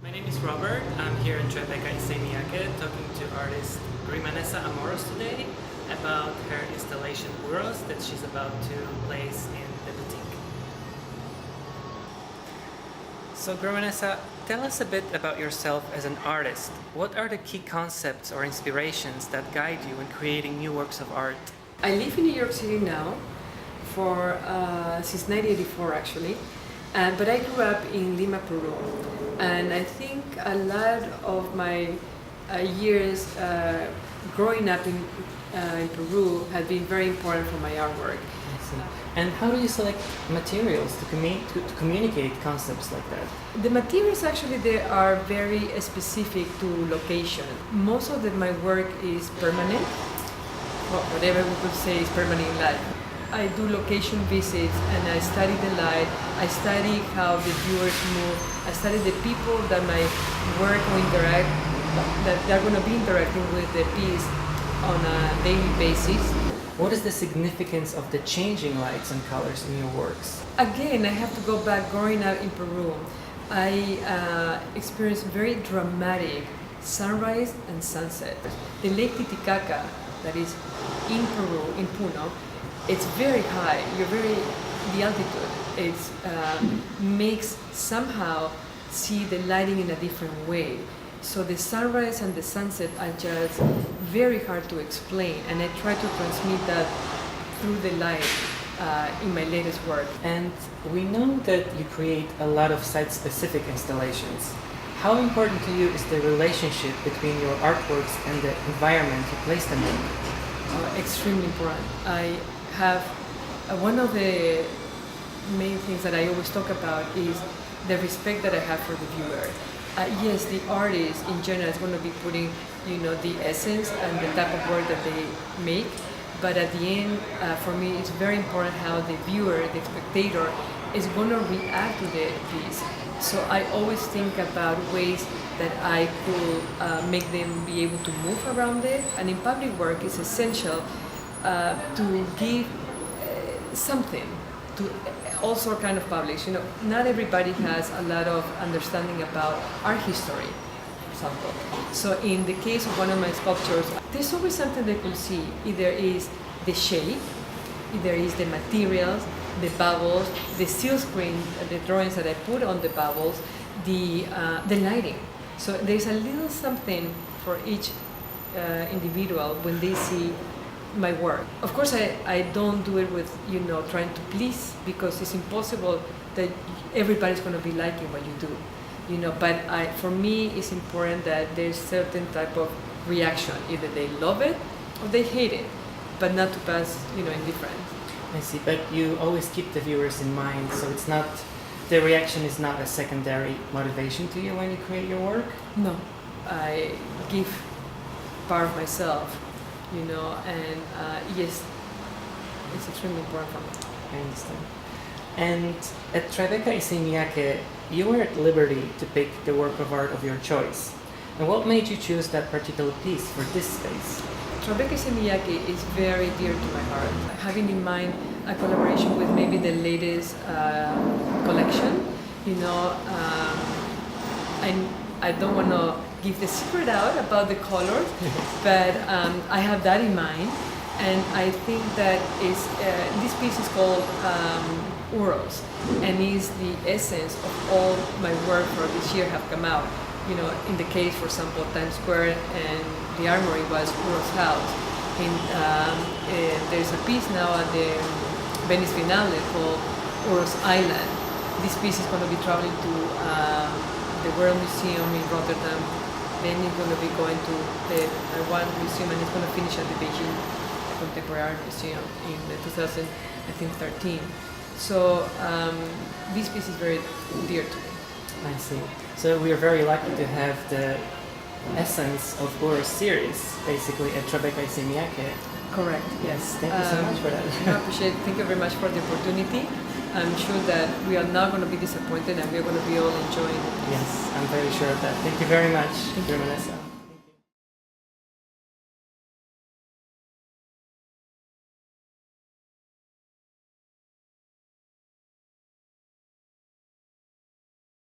My name is Robert. I'm here in Tribeca, Issey Miyake, talking to artist Grimanesa Amorós today about her installation Uros that she's about to place in the boutique. So Grimanesa, tell us a bit about yourself as an artist. What are the key concepts or inspirations that guide you in creating new works of art? I live in New York City now since 1984 actually, but I grew up in Lima, Peru, and I think a lot of my years growing up in Peru have been very important for my artwork. I see. And how do you select materials to communicate concepts like that? The materials actually they are very specific to location. Most of my work is permanent. Well, whatever we could say is permanent in life. I do location visits and I study the light, I study how the viewers move, I study the people that my work will interact, that they're going to be interacting with the piece on a daily basis. What is the significance of the changing lights and colors in your works? Again, I have to go back. Growing up in Peru, I experienced very dramatic sunrise and sunset. The Lake Titicaca, that is in Peru, in Puno, it's very high. The altitude. It makes somehow see the lighting in a different way. So the sunrise and the sunset are just very hard to explain, and I try to transmit that through the light in my latest work. And we know that you create a lot of site-specific installations. How important to you is the relationship between your artworks and the environment you place them in? Extremely important. I have one of the main things that I always talk about is the respect that I have for the viewer. Yes, the artist in general is going to be putting, the essence and the type of work that they make, but at the end, for me, it's very important how the viewer, the spectator, is going to react to the piece. So I always think about ways that I could make them be able to move around it. And in public work, it's essential to give something to all sort kind of publics. Not everybody has a lot of understanding about art history, for example. So in the case of one of my sculptures, there's always something they could see. Either is the shape, either is the materials, the bubbles, the seal screen, the drawings that I put on the bubbles, the lighting. So there's a little something for each individual when they see my work. Of course, I don't do it with, trying to please, because it's impossible that everybody's going to be liking what you do, but for me, it's important that there's certain type of reaction. Either they love it or they hate it, but not to pass, indifferent. I see, but you always keep the viewers in mind, so it's not, the reaction is not a secondary motivation to you when you create your work? No, I give part of myself, and yes, it's extremely important for me. I understand. And at Tribeca Issey Miyake, you were at liberty to pick the work of art of your choice. And what made you choose that particular piece for this space? Tribeca Issey Miyake is very dear to my heart. Having in mind a collaboration with maybe the latest collection, I don't want to give the secret out about the colors, but I have that in mind, and I think that this piece is called Uros, and is the essence of all my work for this year have come out. In the case, for example, Times Square and the Armory was Uros House. There's a piece now at the Venice Biennale called Uros Island. This piece is going to be traveling to the World Museum in Rotterdam. Then it's going to be going to the Taiwan Museum, and it's going to finish at the Beijing Contemporary Art Museum in 2013. So this piece is very dear to me. I see. So we are very lucky to have the essence of Uros series, basically, at Tribeca Issey Miyake. Correct, yes. Thank you so much for that. I appreciate it. Thank you very much for the opportunity. I'm sure that we are not going to be disappointed, and we're going to be all enjoying it. Yes, I'm very sure of that. Thank you very much, Grimanesa.